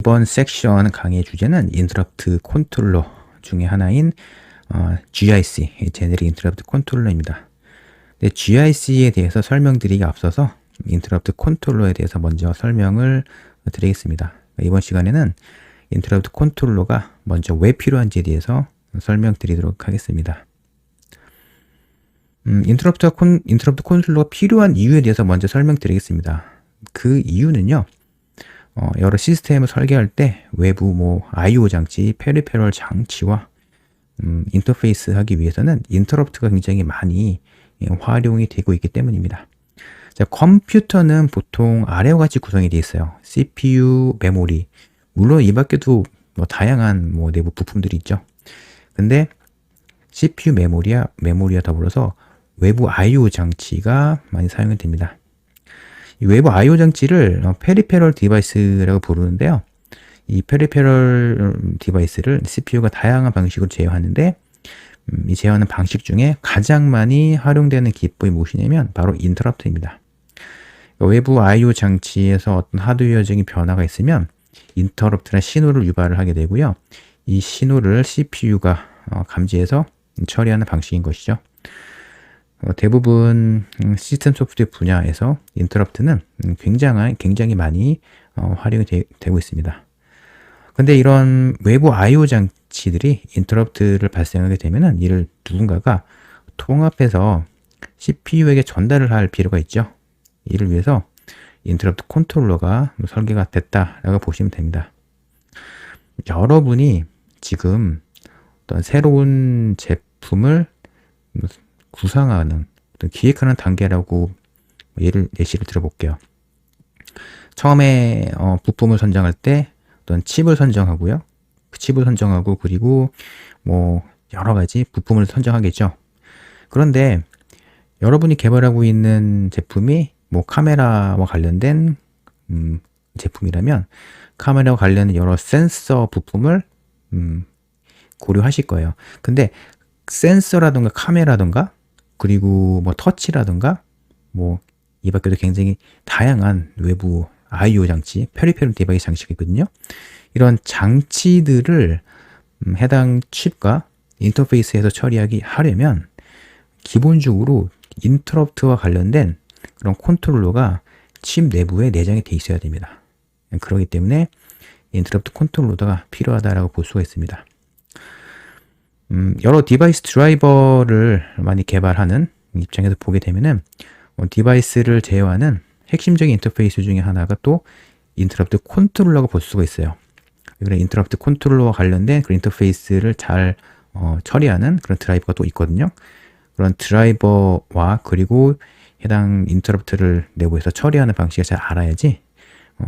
이번 섹션 강의 주제는 인터럽트 컨트롤러 중에 하나인 GIC, 제네릭 인터럽트 컨트롤러입니다. GIC에 대해서 설명드리기 앞서서 인터럽트 컨트롤러에 대해서 먼저 설명을 드리겠습니다. 이번 시간에는 인터럽트 컨트롤러가 먼저 왜 필요한지에 대해서 설명드리도록 하겠습니다. 인터럽트 컨트롤러가 필요한 이유에 대해서 먼저 설명드리겠습니다. 그 이유는요, 여러 시스템을 설계할 때 외부 I/O 장치, 페리페럴 장치와 인터페이스 하기 위해서는 인터럽트가 굉장히 많이 활용이 되고 있기 때문입니다. 자, 컴퓨터는 보통 아래와 같이 구성이 되어 있어요. CPU, 메모리, 물론 이 밖에도 다양한 내부 부품들이 있죠. 근데 CPU 메모리와 더불어서 외부 I/O 장치가 많이 사용이 됩니다. 이 외부 I/O 장치를 페리페럴 디바이스라고 부르는데요. 이 페리페럴 디바이스를 CPU가 다양한 방식으로 제어하는데 이 제어하는 방식 중에 가장 많이 활용되는 기법이 무엇이냐면 바로 인터럽트입니다. 외부 I/O 장치에서 어떤 하드웨어적인 변화가 있으면 인터럽트나 신호를 유발을 하게 되고요. 이 신호를 CPU가 감지해서 처리하는 방식인 것이죠. 대부분 시스템 소프트웨어 분야에서 인터럽트는 굉장히 많이 활용이 되고 있습니다. 근데 이런 외부 I/O 장치들이 인터럽트를 발생하게 되면은 이를 누군가가 통합해서 CPU에게 전달을 할 필요가 있죠. 이를 위해서 인터럽트 컨트롤러가 설계가 됐다라고 보시면 됩니다. 여러분이 지금 어떤 새로운 제품을 구상하는, 기획하는 단계라고 예시를 들어볼게요. 처음에 부품을 선정할 때 어떤 칩을 선정하고요. 그 칩을 선정하고 그리고 여러 가지 부품을 선정하겠죠. 그런데 여러분이 개발하고 있는 제품이 카메라와 관련된 제품이라면 카메라와 관련된 여러 센서 부품을 고려하실 거예요. 근데 센서라든가 카메라든가 그리고 터치라든가 이 밖에도 굉장히 다양한 외부 I/O 장치, 페리페럴 디바이스 장치가 있거든요. 이런 장치들을 해당 칩과 인터페이스에서 하려면 기본적으로 인터럽트와 관련된 그런 컨트롤러가 칩 내부에 내장이 돼 있어야 됩니다. 그렇기 때문에 인터럽트 컨트롤러가 필요하다라고 볼 수가 있습니다. 여러 디바이스 드라이버를 많이 개발하는 입장에서 보게 되면은 디바이스를 제어하는 핵심적인 인터페이스 중에 하나가 또 인터럽트 컨트롤러가 볼 수가 있어요. 그런 인터럽트 컨트롤러와 관련된 그 인터페이스를 잘 처리하는 그런 드라이버가 또 있거든요. 그런 드라이버와 그리고 해당 인터럽트를 내부에서 처리하는 방식을 잘 알아야지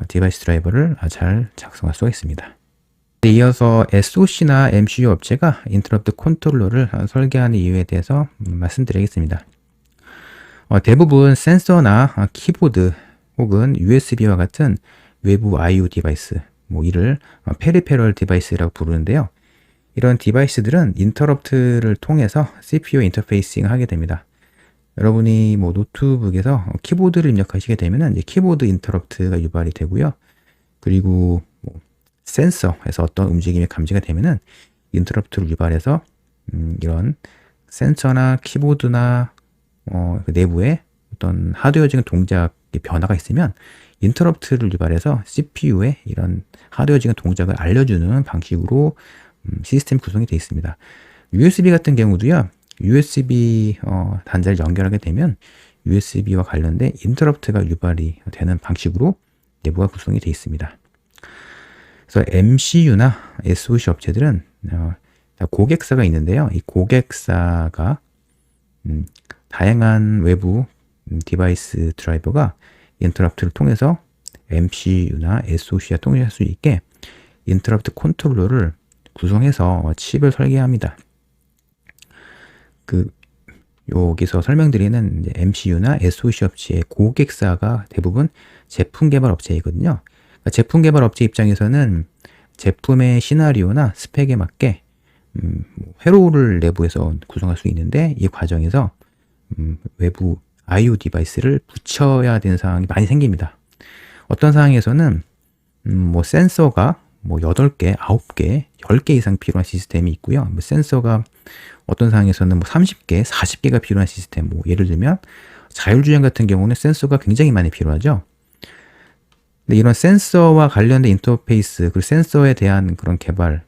디바이스 드라이버를 잘 작성할 수가 있습니다. 이어서 SoC나 MCU 업체가 인터럽트 컨트롤러를 설계하는 이유에 대해서 말씀드리겠습니다. 대부분 센서나 키보드 혹은 USB와 같은 외부 I/O 디바이스, 이를 페리페럴 디바이스라고 부르는데요. 이런 디바이스들은 인터럽트를 통해서 CPU 인터페이싱을 하게 됩니다. 여러분이 노트북에서 키보드를 입력하시게 되면은 이제 키보드 인터럽트가 유발이 되고요. 그리고 센서에서 어떤 움직임이 감지가 되면은 인터럽트를 유발해서 이런 센서나 키보드나 그 내부에 어떤 하드웨어적인 동작의 변화가 있으면 인터럽트를 유발해서 CPU에 이런 하드웨어적인 동작을 알려주는 방식으로 시스템 구성이 되어 있습니다. USB 같은 경우도요. USB 단자를 연결하게 되면 USB와 관련된 인터럽트가 유발이 되는 방식으로 내부가 구성이 되어 있습니다. 그래서 MCU나 SoC 업체들은 고객사가 있는데요. 이 고객사가 다양한 외부 디바이스 드라이버가 인터럽트를 통해서 MCU나 SoC와 통일할 수 있게 인터럽트 컨트롤러를 구성해서 칩을 설계합니다. 여기서 설명드리는 MCU나 SoC 업체의 고객사가 대부분 제품 개발 업체이거든요. 제품 개발 업체 입장에서는 제품의 시나리오나 스펙에 맞게 회로를 내부에서 구성할 수 있는데 이 과정에서 외부 I/O 디바이스를 붙여야 되는 상황이 많이 생깁니다. 어떤 상황에서는 뭐 센서가 뭐 8개, 9개, 10개 이상 필요한 시스템이 있고요. 뭐 센서가 어떤 상황에서는 뭐 30개, 40개가 필요한 시스템, 뭐 예를 들면 자율주행 같은 경우는 센서가 굉장히 많이 필요하죠. 근데 이런 센서와 관련된 인터페이스, 그리고 센서에 대한 그런 개발을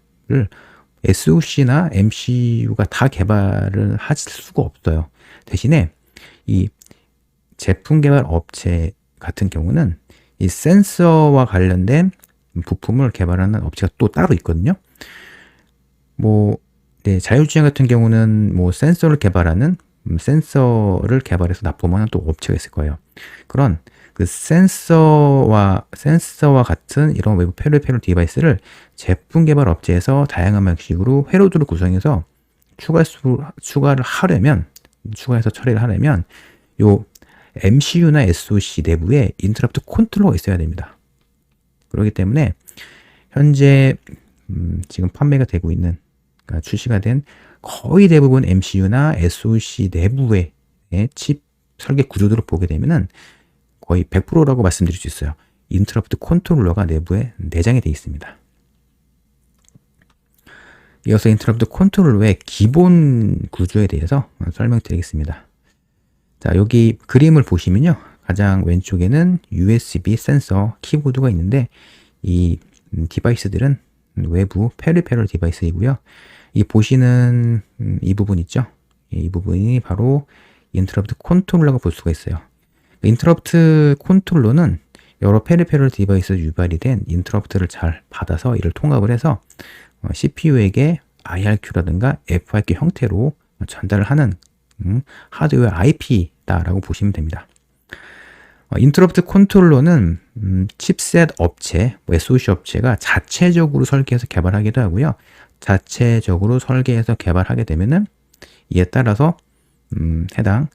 SoC나 MCU가 다 개발을 하실 수가 없어요. 대신에 이 제품 개발 업체 같은 경우는 이 센서와 관련된 부품을 개발하는 업체가 또 따로 있거든요. 뭐, 네, 자율주행 같은 경우는 뭐 센서를 개발해서 납품하는 또 업체가 있을 거예요. 그런 그 센서와 같은 이런 외부 페리페럴 디바이스를 제품 개발 업체에서 다양한 방식으로 회로도를 구성해서 추가해서 처리를 하려면 요 MCU나 SoC 내부에 인터럽트 컨트롤러가 있어야 됩니다. 그렇기 때문에 현재 지금 판매가 되고 있는, 그러니까 출시가 된 거의 대부분 MCU나 SoC 내부의 칩 설계 구조들을 보게 되면은 거의 100%라고 말씀드릴 수 있어요. 인터럽트 컨트롤러가 내부에 내장이 되어 있습니다. 이어서 인터럽트 컨트롤러의 기본 구조에 대해서 설명드리겠습니다. 자, 여기 그림을 보시면요. 가장 왼쪽에는 USB 센서 키보드가 있는데 이 디바이스들은 외부 페리페럴 디바이스이고요. 이 보시는 이 부분 있죠? 이 부분이 바로 인터럽트 컨트롤러가 볼 수가 있어요. 인터럽트 컨트롤러는 여러 페리페럴 디바이스 유발이 된 인터럽트를 잘 받아서 이를 통합을 해서 CPU에게 IRQ라든가 FIQ 형태로 전달을 하는 하드웨어 IP다라고 보시면 됩니다. 인터럽트 컨트롤러는 칩셋 업체, SoC 업체가 자체적으로 설계해서 개발하기도 하고요. 자체적으로 설계해서 개발하게 되면은 이에 따라서 해당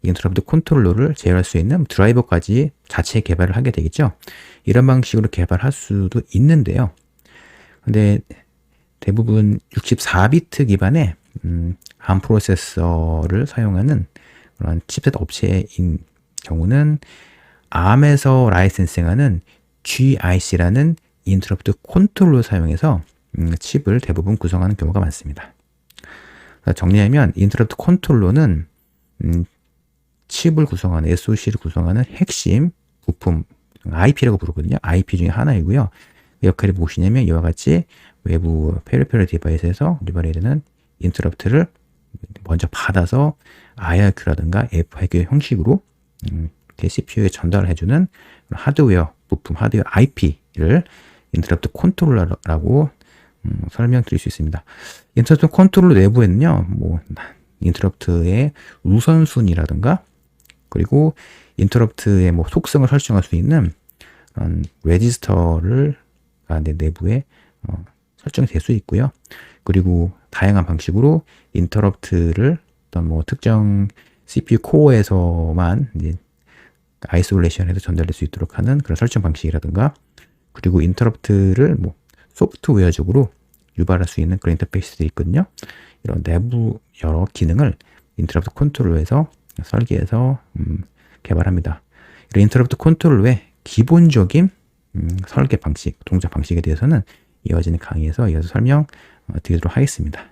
인터럽트 컨트롤러를 제어할 수 있는 드라이버까지 자체 개발을 하게 되겠죠. 이런 방식으로 개발할 수도 있는데요. 근데 대부분 64비트 기반의 ARM 프로세서를 사용하는 그런 칩셋 업체인 경우는 ARM에서 라이센싱하는 GIC라는 인터럽트 컨트롤러를 사용해서 칩을 대부분 구성하는 경우가 많습니다. 정리하면 인터럽트 컨트롤러는 칩을 구성하는, SoC를 구성하는 핵심 부품, IP라고 부르거든요. IP 중에 하나이고요. 역할이 무엇이냐면 이와 같이 외부 페리페럴 디바이스에서 유발이 되는 인터럽트를 먼저 받아서 IRQ라든가 FIQ 형식으로 CPU에 전달을 해주는 하드웨어 부품, 하드웨어 IP를 인터럽트 컨트롤러라고 설명드릴 수 있습니다. 인터럽트 컨트롤러 내부에는요, 뭐 인터럽트의 우선순위라든가 그리고 인터럽트의 뭐 속성을 설정할 수 있는 그런 레지스터를 내부에 설정이 될 수 있고요. 그리고 다양한 방식으로 인터럽트를 어떤 뭐 특정 CPU 코어에서만 이제 아이솔레이션해서 전달될 수 있도록 하는 그런 설정 방식이라든가 그리고 인터럽트를 뭐 소프트웨어적으로 유발할 수 있는 그런 인터페이스들이 있거든요. 이런 내부 여러 기능을 인터럽트 컨트롤러에서 설계해서 개발합니다. 이런 인터럽트 컨트롤러의 기본적인 설계 방식, 동작 방식에 대해서는 이어지는 강의에서 이어서 설명 드리도록 하겠습니다.